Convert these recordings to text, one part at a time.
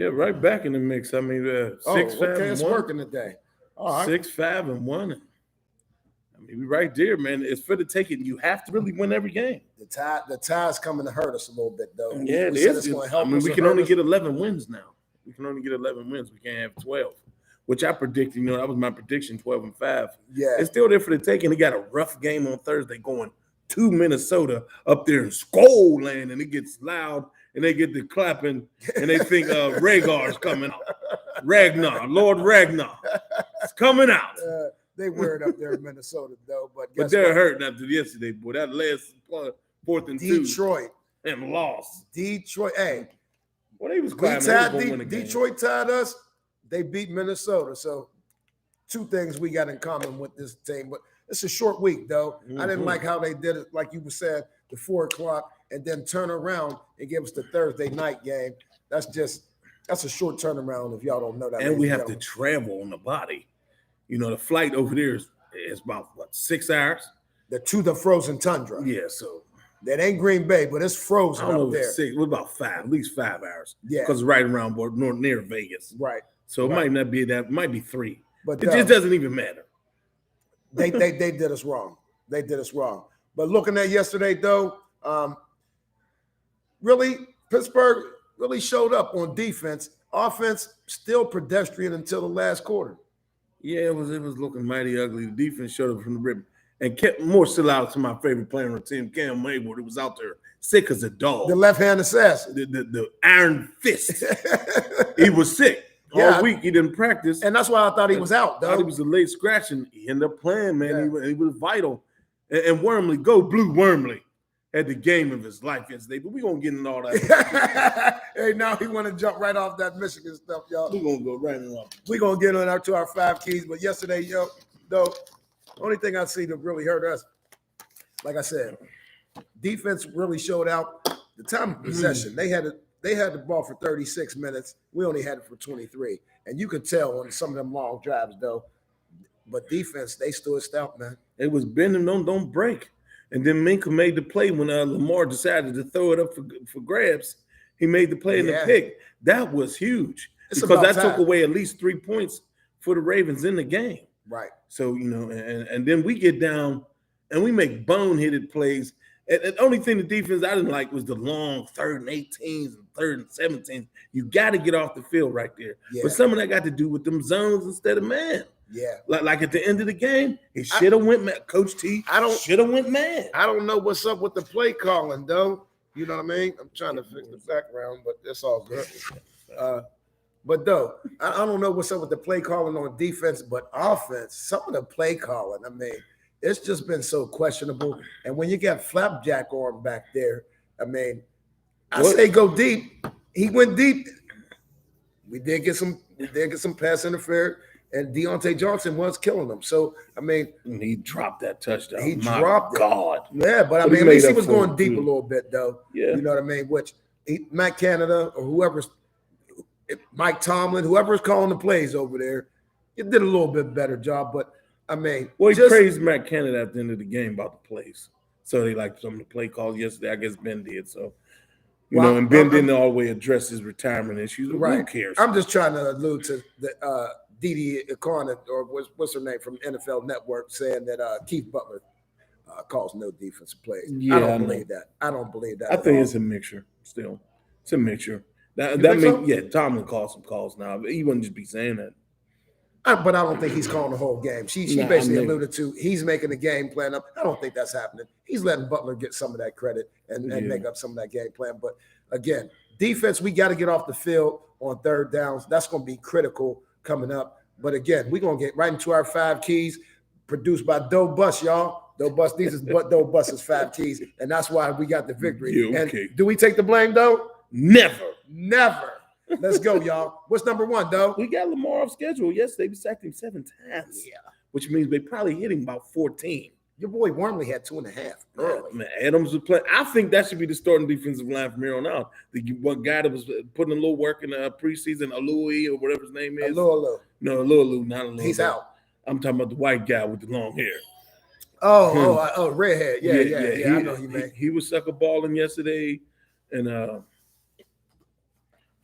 Yeah, right back in the mix. I mean, 6-5 okay, and it's 1. working today. All right. 6-5-1. I mean, we right there, man. It's for the taking. You have to really win every game. The tide's coming to hurt us a little bit, though. Yeah, it we said is. it's going to help I mean, us. we can only get 11 wins now. We can only get 11 wins. We can't have 12, which I predicted. You know, that was my prediction, 12-5. Yeah. It's still there for the taking. They got a rough game on Thursday going to Minnesota up there in Skull Land, and it gets loud, and they get the clapping, and they think Rhaegar's coming out. Lord Ragnar, it's coming out. They wear it up there in Minnesota, though. But they're hurting after yesterday, boy. That last 4th and 2. Detroit. And lost. Hey. Well, they was climbing. Detroit tied us. They beat Minnesota. So 2 things we got in common with this team. But it's a short week, though. I didn't like how they did it, like you said, the 4 o'clock, and then turn around and give us the Thursday night game. That's a short turnaround if y'all don't know that. And we have to travel on the body. You know, the flight over there is about, 6 hours? To the frozen tundra. Yeah, so. That ain't Green Bay, but it's frozen up there. 6, what about 5? At least 5 hours. Yeah. Because it's right around near Vegas. Right. So it might not be that. It might be 3. But it just doesn't even matter. They did us wrong. They did us wrong. But looking at yesterday, though, really, Pittsburgh really showed up on defense. Offense, still pedestrian until the last quarter. Yeah, it was looking mighty ugly. The defense showed up from the rip and kept more still out to my favorite player on the team, Cam Maywood. It was out there sick as a dog. The left-hand assassin. The iron fist. He was sick. All week he didn't practice. And that's why I thought he was out, though. He was a late scratch, and he ended up playing, man. Yeah. He was vital. And Wormley, go Blue Wormley, had the game of his life yesterday. But we're going to get into all that. Hey, now he want to jump right off that Michigan stuff, y'all. We're going to go right along. We're going to get on to our 5 keys. But yesterday, though, only thing I see that really hurt us, like I said, defense really showed out. The time of possession, they had the ball for 36 minutes. We only had it for 23. And you could tell on some of them long drives, though. But defense, they stood stout, man. It was bend and don't break. And then Minka made the play when Lamar decided to throw it up for grabs. He made the play in the pick. That was huge. Because that took away at least 3 points for the Ravens in the game. Right. So, and then we get down and we make boneheaded plays. And the only thing the defense I didn't like was the long 3rd and 18s and 3rd and 17s. You got to get off the field right there. Yeah. But some of that got to do with them zones instead of man. Yeah. Like at the end of the game, he should have went man. Coach T should have went man. I don't know what's up with the play calling, though. You know what I mean? I'm trying to fix the background, but it's all good. But though, I don't know what's up with the play calling on defense, but offense, some of the play calling, I mean, it's just been so questionable. And when you got Flapjack on back there, I mean, I say go deep. He went deep. We did get some pass interference, and Deontay Johnson was killing them. So, I mean, he dropped that touchdown. He dropped God. It. Yeah, but I mean, at least he was going deep a little bit, though. Yeah. You know what I mean? Which Matt Canada or whoever's Mike Tomlin, whoever's calling the plays over there, it did a little bit better job. But I mean, he praised Matt Canada at the end of the game about the plays. So they liked some of the play calls yesterday. I guess Ben did. So, and Ben didn't always address his retirement issues. Right. Who cares? I'm just trying to allude to the Didi Economist, or what's her name from NFL Network, saying that Keith Butler calls no defensive plays. Yeah, I don't believe that. I don't believe that. I think it's a mixture. Still, it's a mixture. That means Tomlin calls some calls now, but he wouldn't just be saying that. But I don't think he's calling the whole game. She basically alluded to he's making the game plan up. I don't think that's happening. He's letting Butler get some of that credit and make up some of that game plan. But again, defense, we got to get off the field on 3rd downs. That's going to be critical coming up. But again, we're going to get right into our 5 keys produced by Doe Bus, y'all. Doe Bus, these is Doe Bus's 5 keys, and that's why we got the victory. Yeah, okay. And do we take the blame, though? Never. Let's go, y'all. What's number 1, though? We got Lamar off schedule. Yesterday, we sacked him 7 times. Yeah. Which means they probably hit him about 14. Your boy Wormley had 2.5 early. Man, Adams was playing. I think that should be the starting defensive line from here on out. The one guy that was putting a little work in the preseason, Alui or whatever his name is. Alulu. No, Alulu, not Alulu. He's out. I'm talking about the white guy with the long hair. Redhead. Yeah. I know he was sucker balling yesterday, and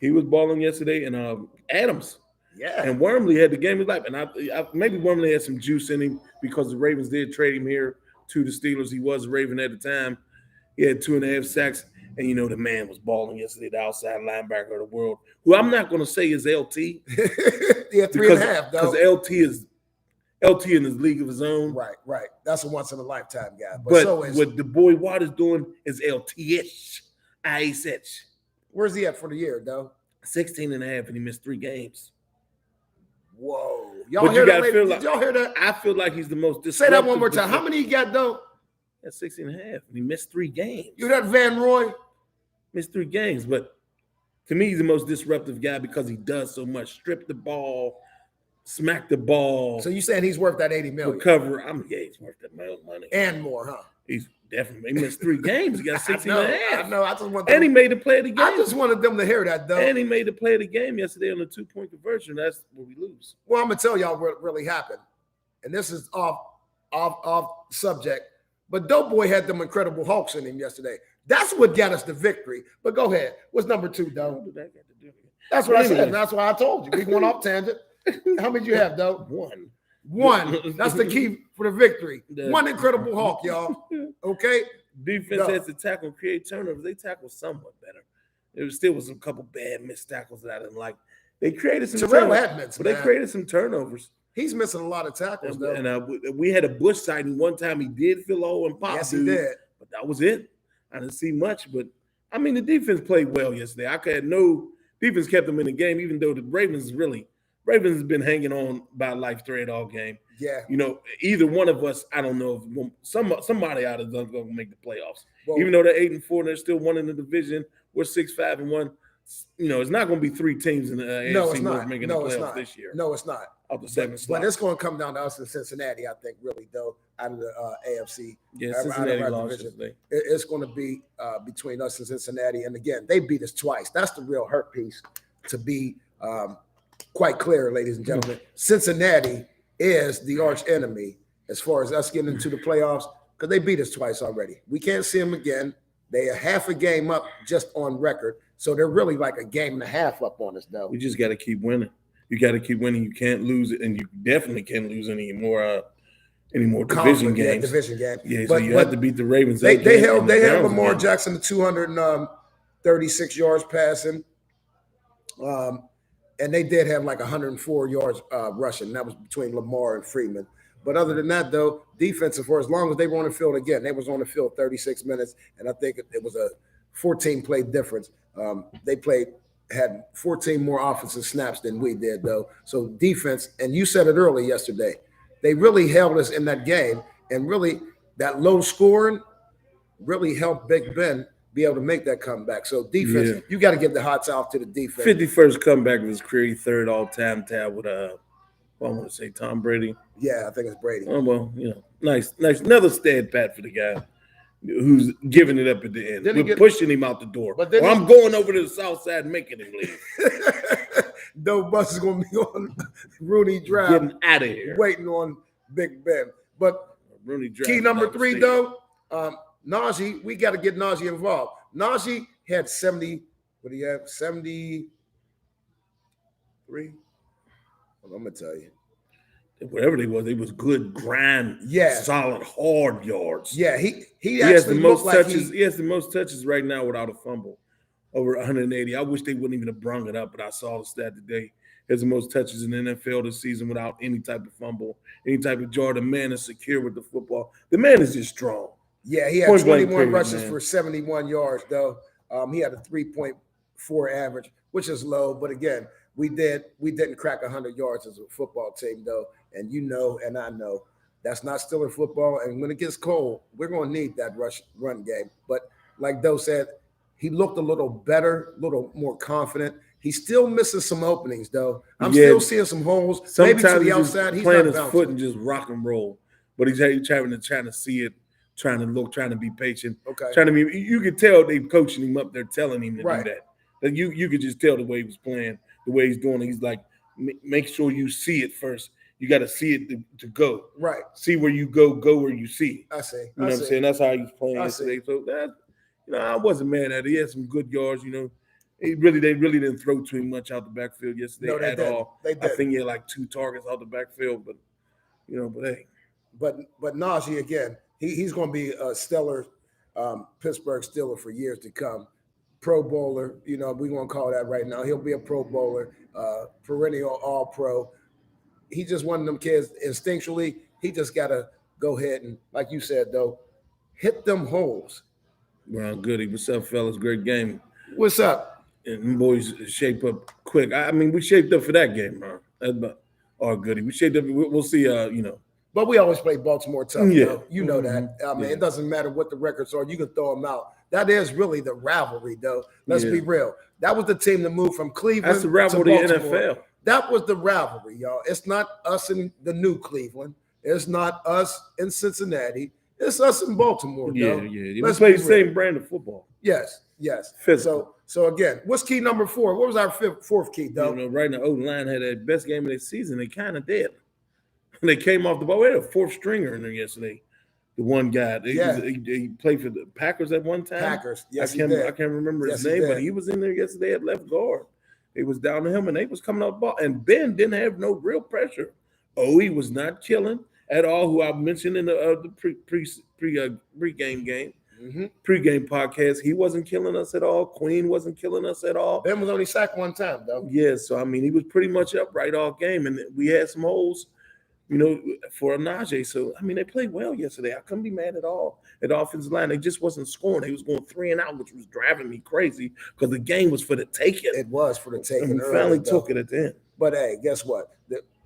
He was balling yesterday, and Adams Yeah. and Wormley had the game of his life. And I maybe Wormley had some juice in him because the Ravens did trade him here to the Steelers. He was a Raven at the time. He had 2.5 sacks, and the man was balling yesterday, the outside linebacker of the world, who I'm not going to say is LT. Yeah, 3.5 though. Because LT in his league of his own. Right. That's a once in a lifetime guy. But what the boy Watt is doing is LT-ish. IH. Where's he at for the year, though? 16.5, and he missed 3 games. Whoa. Y'all hear that? Did y'all hear that? I feel like he's the most disruptive. Say that one more time. How many he got, though? At 16.5, and he missed 3 games. You heard Van Roy? Missed 3 games, but to me, he's the most disruptive guy because he does so much. Strip the ball, smack the ball. So you saying he's worth that $80 million? Recover. He's worth that money. And more, huh? He's definitely missed 3 games. He got 16.5. I know. I just want and he made the play of the game. I just wanted them to hear that, though. And he made the play of the game yesterday on the 2-point conversion. That's where we lose. Well, I'm gonna tell y'all what really happened, and this is off subject. But Doughboy had them Incredible Hulks in him yesterday. That's what got us the victory. But go ahead. What's number 2, Doe? That's what I said. That's why I told you. We went off tangent. How many you have, Doe? 1. That's the key for the victory. 1 Incredible Hulk, y'all. Okay? Defense has to tackle, create turnovers. They tackle somewhat better. There still was a couple bad missed tackles that I didn't like. They created some turnovers. But they created some turnovers. He's missing a lot of tackles, though. And we had a Bush sighting one time. He did feel low and pop. Yes, he did. But that was it. I didn't see much. But, the defense played well yesterday. Defense kept them in the game, even though the Ravens has been hanging on by a life thread all game. Yeah. Either one of us, I don't know if somebody out of them going to make the playoffs. Well, even though they're 8-4 and they're still 1 in the division, we're 6-5-1. It's not going to be 3 teams in the AFC North making the playoffs this year. No, it's not. Of the 7 slots. But it's going to come down to us in Cincinnati, I think, really, though, out of the AFC. Yeah, Cincinnati lost today. It's going to be between us and Cincinnati. And, again, they beat us twice. That's the real hurt piece, to be quite clear, ladies and gentlemen. Cincinnati is the arch enemy as far as us getting into the playoffs because they beat us twice already. We can't see them again. They are half a game up just on record. So they're really like a game and a half up on us, though. We just got to keep winning. You got to keep winning. You can't lose it, and you definitely can't lose any more division games. Yeah, division game. Yeah, so you have to beat the Ravens. They held Lamar Jackson to 236 yards passing. And they did have like 104 yards rushing. That was between Lamar and Freeman. But other than that, though, defensive, for as long as they were on the field again, they was on the field 36 minutes, and I think it was a 14-play difference. They had 14 more offensive snaps than we did, though. So defense, and you said it early yesterday, they really held us in that game, and really that low scoring really helped Big Ben be able to make that comeback. So defense, you got to give the hats off to the defense. 51st comeback of his career, 3rd all-time tab with I want to say Tom Brady. Yeah, I think it's Brady. Oh well, nice, another stat pat for the guy who's giving it up at the end. We're pushing him out the door. But then I'm going over to the south side and making him leave. Doe Bus is going to be on Rooney Drive. Getting out of here. Waiting on Big Ben. But Rooney Drive, key number 3, though, Najee, we got to get Najee involved. Najee had 70. What do you have? 73. Well, I'm gonna tell you. Whatever they was good grind, solid, hard yards. Yeah, he has the most touches. He has the most touches right now without a fumble, over 180. I wish they wouldn't even have brung it up, but I saw the stat today. He has the most touches in the NFL this season without any type of fumble, any type of jar. The man is secure with the football. The man is just strong. Yeah, he had 21 rushes for 71 yards, though. He had a 3.4 average, which is low. But again, we didn't crack 100 yards as a football team, though. And and I know that's not still in football. And when it gets cold, we're going to need that run game. But like Doe said, he looked a little better, a little more confident. He's still missing some openings, though. I'm still seeing some holes. Sometimes maybe to the outside, he's playing not his foot and just rock and roll. But he's trying to see it, trying to look, trying to be patient. Okay. You could tell they coaching him up. They're telling him to do that. That you could just tell the way he was playing, the way he's doing it. He's like, make sure you see it first. You got to see it to go. Right. See where you go where you see it. I see. You know what I'm saying? That's how he was playing yesterday. So that, I wasn't mad at it. He had some good yards, They really didn't throw too much out the backfield yesterday No, they at didn't. all. They I didn't. think he had like 2 targets out the backfield, but hey. But Najee, again, he's going to be a stellar Pittsburgh Steeler for years to come. Pro Bowler, we're going to call that right now. He'll be a Pro Bowler, perennial All Pro. He just one of them kids instinctually. He just got to go ahead and, like you said, though, hit them holes. Well, goody. What's up, fellas? Great game. What's up? And them boys shape up quick. I mean, we shaped up for that game, man. Goody. We shaped up. We'll see. But we always play Baltimore tough. Yeah. You know that. I mean, It doesn't matter what the records are. You can throw them out. That is really the rivalry, though. Let's be real. That was the team that moved from Cleveland. That's the rivalry to of the NFL. That was the rivalry, y'all. It's not us in the new Cleveland. It's not us in Cincinnati. It's us in Baltimore, though. Yeah. Let's play the same brand of football. Yes. So again, what's key number 4? What was our fourth key, though? Right now, O-line had their best game of their season. They kind of did. They came off the ball. We had a 4th stringer in there yesterday. The one guy, he played for the Packers at one time. Packers, yes, I can't remember his name, but he was in there yesterday at left guard. It was down to him, and they was coming up ball. And Ben didn't have no real pressure. He was not killing at all. Who I mentioned in the pregame game, pregame podcast. He wasn't killing us at all. Queen wasn't killing us at all. Ben was only sacked one time, though. Yeah, so I mean, he was pretty much upright all game, and we had some holes. For Najee. So, I mean, they played well yesterday. I couldn't be mad at all at the offensive line. They just wasn't scoring. They was going 3 and out, which was driving me crazy because the game was for the taking. It was for the taking. And we finally took it at the end. But, hey, guess what?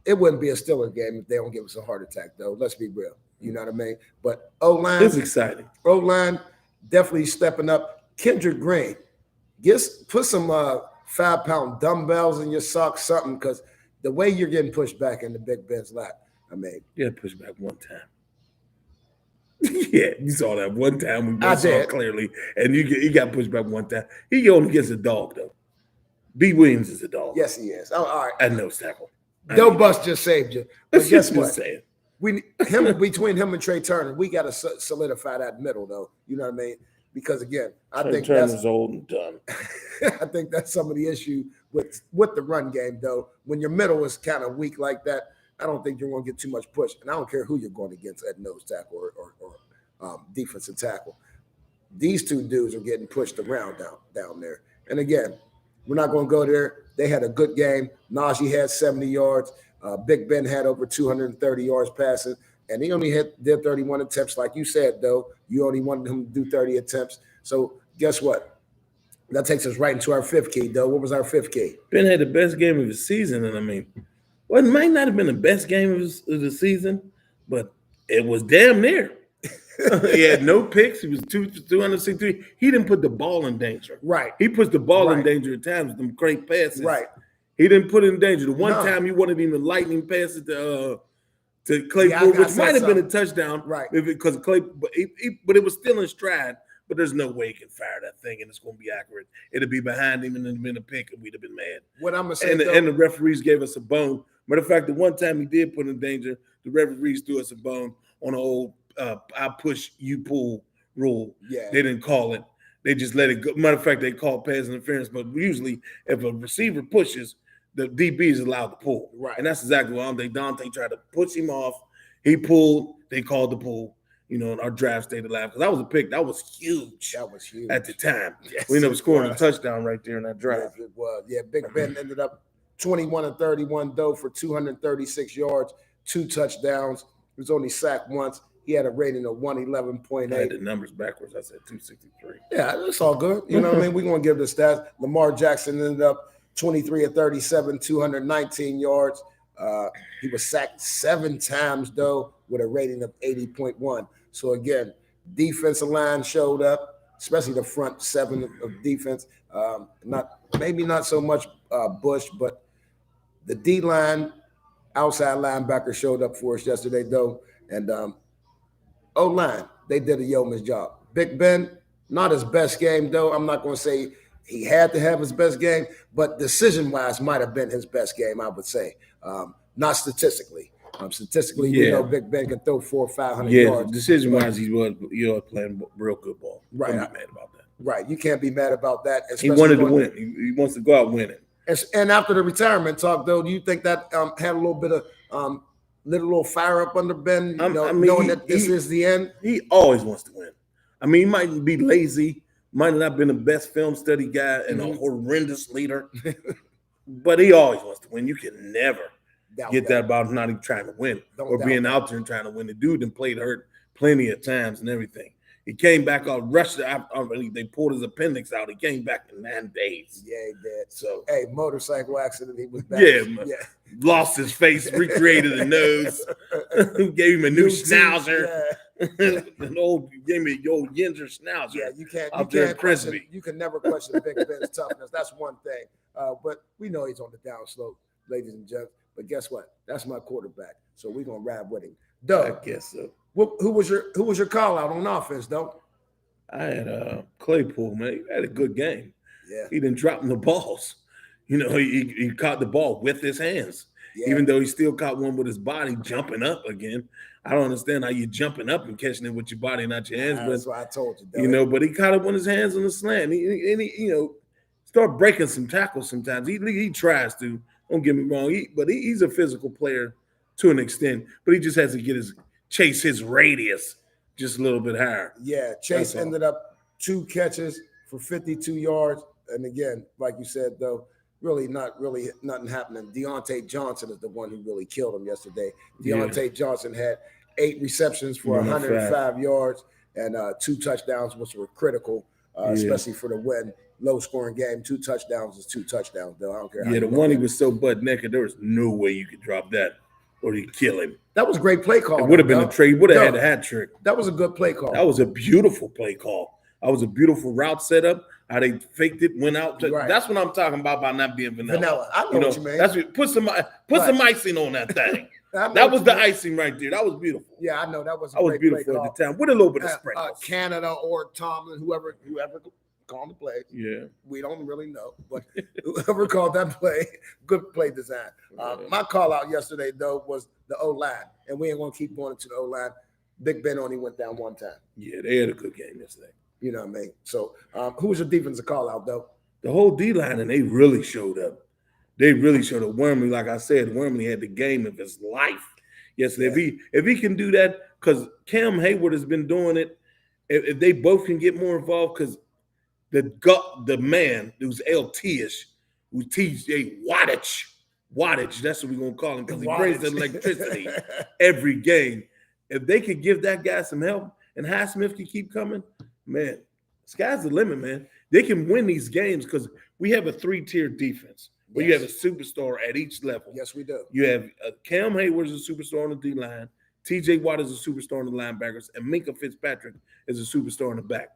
It wouldn't be a Steeler game if they don't give us a heart attack, though. Let's be real. You know what I mean? But O-line. It's exciting. O-line definitely stepping up. Kendrick Green, put some 5-pound dumbbells in your socks, something, because the way you're getting pushed back in the Big Ben's lap, pushed back one time. Yeah, you saw that one time. We saw it clearly, and he got pushed back one time. He only gets a dog though. B. Williams is a dog. Yes, he is. All right. And no tackle. Doe Bus just saved you. But guess what? Saying. Between him and Trey Turner, we got to solidify that middle though. You know what I mean? Because again, I think Turner's old and done. I think that's some of the issue with the run game though. When your middle is kind of weak like that, I don't think you're going to get too much push. And I don't care who you're going against at nose tackle or defensive tackle. These two dudes are getting pushed around down there. And again, we're not going to go there. They had a good game. Najee had 70 yards. Big Ben had over 230 yards passing. And he only did 31 attempts. Like you said, though, you only wanted him to do 30 attempts. So guess what? That takes us right into our 5th key, though. What was our 5th key? Ben had the best game of his season. And I mean, well, it might not have been the best game of the season, but it was damn near. He had no picks. He was 263. He didn't put the ball in danger. Right. He puts the ball in danger at times with them great passes. Right. He didn't put it in danger. The one time he wanted him to lightning pass it to Claypool, which might have been a touchdown. Right. Because Clay, but it was still in stride. But there's no way he can fire that thing and it's going to be accurate. It'll be behind him and it'd been a pick and we'd have been mad. What I'm going to say, and the referees gave us a bone. Matter of fact, the one time he did put in danger, the referees threw us a bone on an old I push, you pull rule. Yeah. They didn't call it. They just let it go. Matter of fact, they called pass interference. But usually, if a receiver pushes, the DB is allowed to pull. Right. And that's exactly what Dante tried to push him off. He pulled. They called the pull. And our draft stayed alive because that was a pick. That was huge. That was huge at the time. Yes, we ended up scoring a touchdown right there in that draft. Yes, it was. Yeah, Big Ben ended up 21 and 31 though for 236 yards, 2 touchdowns. He was only sacked once. He had a rating of 111.8. I had the numbers backwards. I said 263. Yeah, that's all good. You know what I mean? We're going to give the stats. Lamar Jackson ended up 23 of 37, 219 yards. He was sacked 7 times, though, with a rating of 80.1. So, again, defensive line showed up, especially the front 7 of defense. Maybe not so much Bush, but the D-line, outside linebacker showed up for us yesterday, though. And O-line, they did a yeoman's job. Big Ben, not his best game, though. I'm not going to say he had to have his best game, but decision-wise might have been his best game, I would say. Not statistically. Statistically, we know Big Ben can throw 400 or 500 yards. Decision-wise, he was playing real good ball. Right. I'm not mad about that. Right. You can't be mad about that. He wanted to win. He wants to go out winning. And after the retirement talk, though, do you think that had a little bit of little fire up under Ben, knowing that this is the end? He always wants to win. I mean, he might be lazy, might not have been the best film study guy and a horrendous leader, but he always wants to win. You can never get that about him not even trying to win or being out there and trying to win. The dude and played hurt plenty of times and everything. He came back on rushed. They pulled his appendix out. He came back in 9 days. Yeah, he did. So, hey, motorcycle accident. He was back. Yeah. Lost his face, recreated the nose, gave him a new schnauzer. Gave me the old Yinzer schnauzer. Yeah, you can never question Big Ben's toughness. That's one thing. But we know he's on the downslope, ladies and gentlemen. But guess what? That's my quarterback. So we're gonna ride with him. Doug, I guess so. Who was your call out on offense, though? I had Claypool, man. He had a good game. Yeah. He didn't drop the balls. He caught the ball with his hands. Yeah. Even though he still caught one with his body jumping up again. I don't understand how you're jumping up and catching it with your body, not your hands. That's what I told you, Doug. But he caught it with his hands on the slant. He start breaking some tackles sometimes. He tries to. Don't get me wrong. He's a physical player to an extent, but he just has to chase his radius just a little bit higher. Yeah, Chase ended up 2 catches for 52 yards. And again, like you said, though, nothing happening. Deontay Johnson is the one who really killed him yesterday. Deontay Johnson had 8 receptions for 105 yards and 2 touchdowns, which were critical, especially for the win. Low-scoring game, 2 touchdowns is 2 touchdowns, though. I don't care. Yeah, the one he was so butt naked, there was no way you could drop that or he'd kill him. That was a great play call. It would have been a trade. Would have had a hat trick. That was a good play call. That was a beautiful play call. That was a beautiful route setup. How they faked it, went out. Right. That's what I'm talking about by not being vanilla. I know what you mean. That's what, put some icing on that thing. That was the icing right there. That was beautiful. Yeah, I know that was. That was beautiful at the time with a little bit of sprinkles. Canada or Tomlin, whoever called the play. Yeah, we don't really know, but whoever called that play, good play design. My call out yesterday though was the O-line, and we ain't gonna keep going into the O-line. Big Ben only went down 1 time. Yeah, they had a good game yesterday. You know what I mean? So, who was your defensive call out though? The whole D-line, and they really showed up. They really showed up. Wormley, like I said, Wormley had the game of his life yesterday. Yeah. If he can do that, because Cam Hayward has been doing it. If they both can get more involved, because the man who's LT-ish, who TJ Wattage, that's what we're gonna call him, because he brings the electricity every game. If they could give that guy some help, and Highsmith can keep coming, man, sky's the limit, man. They can win these games because we have a 3-tier defense where you have a superstar at each level. Yes, we do. You have Cam Hayward is a superstar on the D-line, TJ Watt is a superstar on the linebackers, and Minka Fitzpatrick is a superstar on the back.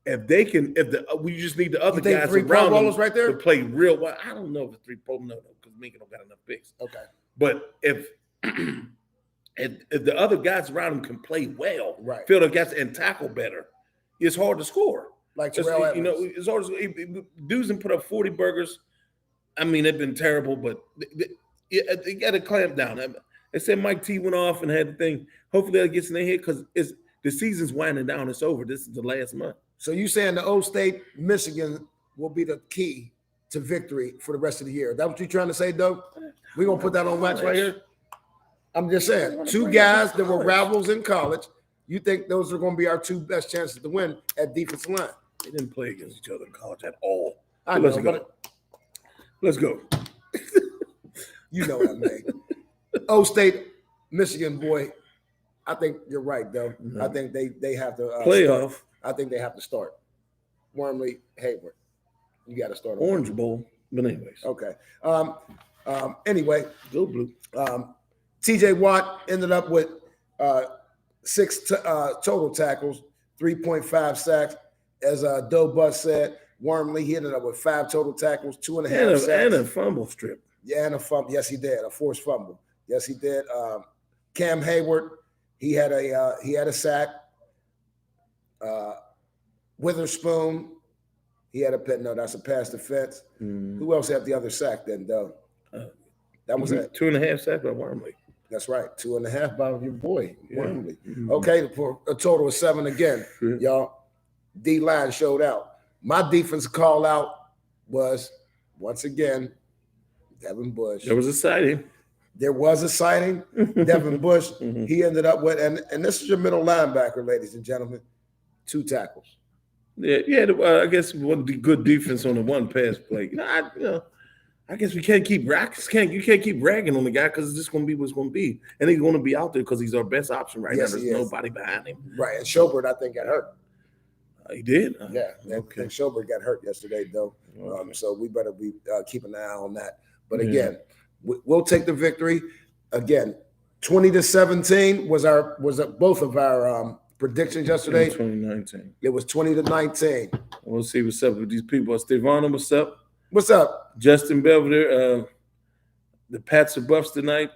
If they can, we just need the other guys around them right there to play real well. I don't know if it's 3 Pro, no, because Minka don't got enough picks. Okay. But if the other guys around him can play well, right, fill the gaps and tackle better, it's hard to score. Like Terrell Evans. It's hard to dudes and put up 40 burgers. I mean, they've been terrible, but they got to clamp down. They said Mike T went off and had the thing. Hopefully that gets in their head because the season's winding down. It's over. This is the last month. So you saying the Old State, Michigan will be the key to victory for the rest of the year? Is that what you're trying to say, Doug? We're going to put that on wax right here? I'm just saying, 2 guys that were rivals in college. You think those are going to be our 2 best chances to win at defensive line? They didn't play against each other in college at all. I know, Let's go. You know what I mean. Old State, Michigan, boy, I think you're right, though. Mm-hmm. I think they have to playoff. Start. I think they have to start. Wormley, Hayward. You got to start. Orange Bowl. But anyways. Okay. Anyway. Go blue. TJ Watt ended up with 6 total tackles, 3.5 sacks. As Doe Bus said, Wormley, he ended up with 5 total tackles, 2.5 sacks. And a fumble strip. Yeah, and a fumble. Yes, he did. A forced fumble. Yes, he did. Cam Hayward, he had a sack. Witherspoon, he had a pet. No, that's a pass defense. Mm. Who else had the other sack then, though? That was it. 2.5 sacks by Wormley. That's right. 2.5 by your boy, Wormley. Yeah. Mm-hmm. Okay, for a total of 7 again. Y'all. D-line showed out. My defense call out was once again Devin Bush. There was a sighting. There was a sighting. Devin Bush. He ended up with, and this is your middle linebacker, ladies and gentlemen, 2 tackles. Yeah. I guess one good defense on the one pass play. I guess we can't keep you can't keep ragging on the guy because it's just going to be what's going to be, and he's going to be out there because he's our best option right now. There's nobody behind him. Right, and Schobert I think got hurt. He did. Yeah. Okay. And Schobert got hurt yesterday though, so we better be keeping an eye on that. But again, we'll take the victory. Again, 20-17 was both of our predictions yesterday. 2019. It was 20-19. We'll see what's up with these people. Stevano, what's up? What's up? Justin Belvedere. The Pats are Buffs tonight.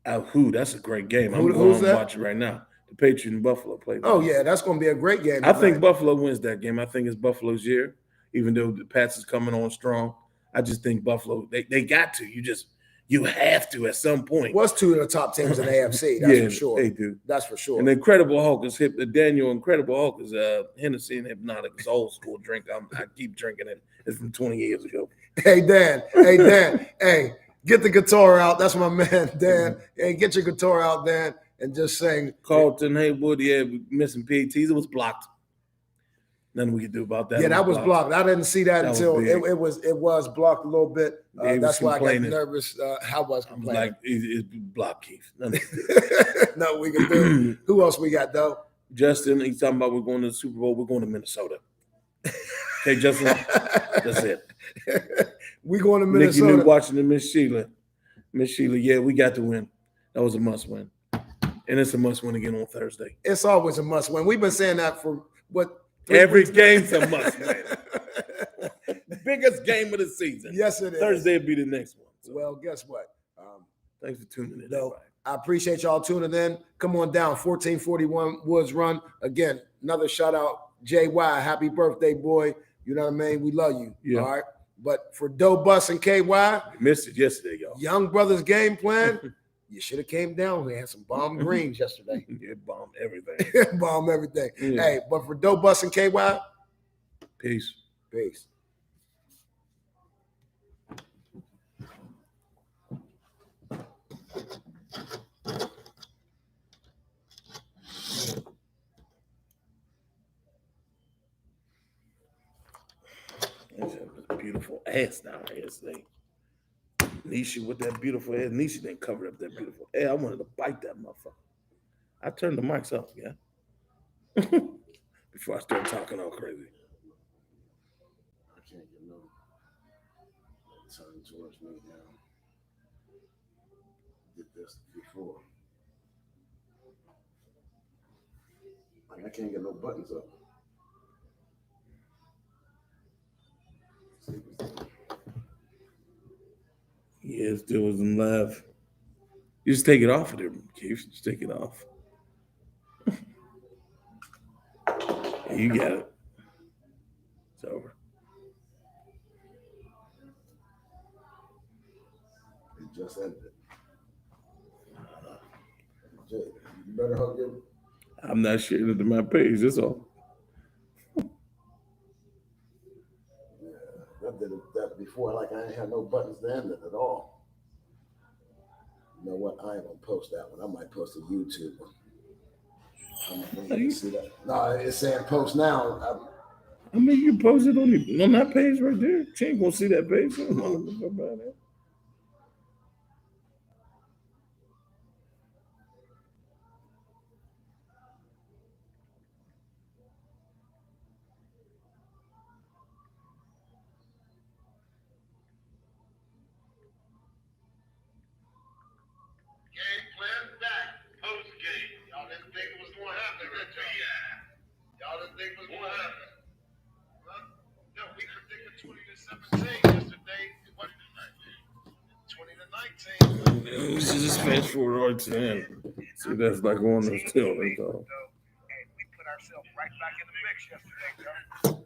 That's a great game. I'm going to watch it right now. The Patriots and Buffalo play. Oh yeah, that's going to be a great game. I think Buffalo wins that game. I think it's Buffalo's year, even though the Pats is coming on strong. I just think Buffalo, they got to. You have to at some point. What's 2 of the top teams in the AFC? That's for sure. They do. That's for sure. And the Incredible Hulk is Daniel Incredible Hulk is Hennessy and Hypnotic. It's old school drink. I keep drinking it. It's from 20 years ago. Hey Dan. Hey, get the guitar out. That's my man, Dan. Hey, get your guitar out, Dan, and just sing. Carlton Haywood, missing PATs. It was blocked. Nothing we could do about that. Yeah, that was blocked. I didn't see that until it was blocked a little bit. That's why I got nervous. I was complaining. Like it's blocked, Keith. No, we can do. Who else we got though? Justin, he's talking about we're going to the Super Bowl. We're going to Minnesota. Okay, Justin, that's it. We going to Minnesota. Nikki Washington, Miss Sheila. Yeah, we got to win. That was a must win, and it's a must win again on Thursday. It's always a must win. We've been saying that for what. Every game's a must win. Biggest game of the season. Yes, it is. Thursday will be the next one. So. Well, guess what? Thanks for tuning in. No, I appreciate y'all tuning in. Come on down, 1441 Woods Run. Again, another shout out, JY. Happy birthday, boy. You know what I mean? We love you. Yeah. All right. But for Doe Bus and KY, we missed it yesterday, y'all. Young Brothers Game Plan. You should have came down. We had some bomb greens yesterday. Yeah, bomb everything. Bomb everything. Yeah. Hey, but for Doe Bus and KY, peace. Peace. Beautiful ass down yesterday. Nisha with that beautiful ass. Nisha didn't cover up that beautiful ass. I wanted to bite that motherfucker. I turned the mics off, yeah. Before I start talking all crazy. I can't get no turn towards me now. Did this before. Like I can't get no buttons up. Yeah, still wasn't live. You just take it off of there, Keith. Just take it off. You got it. It's over. It just ended. You better hug him. I'm not sharing it to my page. That's all. I did that before, like I ain't had no buttons to end it at all. You know what? I ain't gonna post that one. I might post a YouTube one. I'm gonna see that. No, it's saying post now. I mean, you post it on that page right there. She ain't gonna see that page. I don't know about that. Gameplan back post game. Y'all didn't think it was going to happen, did y'all? Y'all didn't think it was going to happen. Huh? No, we predicted 20-17 yesterday. 20-19. We should just fast forward to the end. See, that's like one of those still. And we put ourselves right back in the mix yesterday, though.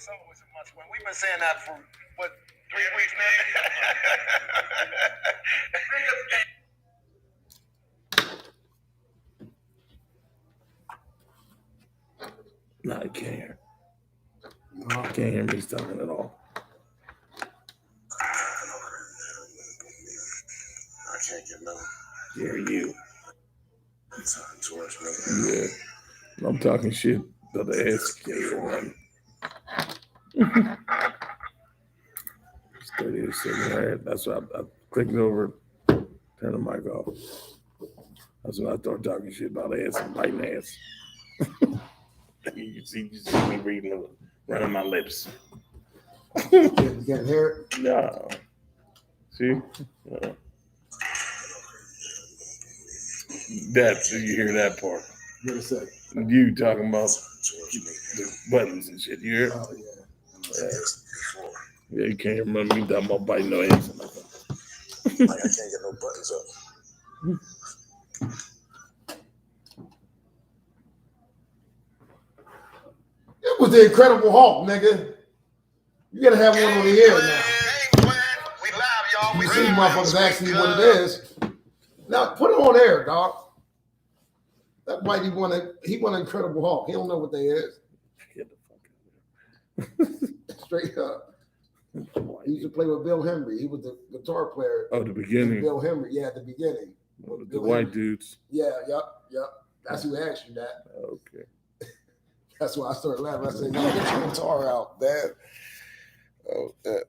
It's always a must win. We've been saying that for what, 3 weeks now. No, I can't hear. I can't hear me talking at all. I can't get no. Hear you. Talking towards me. Yeah. I'm talking shit about the SK1. Steady is sitting right. That's why I clicked over, turn the mic off. That's when I start talking shit about ass and biting ass. you see me reading, running my lips. You can't hear it? No. See? That's you hear that part. What is that? You talking about the buttons and shit. You hear? Oh, yeah. Yeah, you can't remember me talking about biting no ass or nothing. Like I can't get no buttons up. It was the Incredible Hulk, nigga. You gotta have one on the air now. We live, y'all. We see motherfuckers asking you what it is. Now put it on air, dog. That white he won Incredible Hulk. He don't know what they is. Get the fuck out of here. Straight up. He used to play with Bill Henry. He was the guitar player. Oh, the beginning. Bill Henry, yeah, at the beginning. The white dudes. Yeah, yep. That's who asked you that. Okay. That's why I started laughing. I said, "No, get your guitar out, Dad." Oh, that.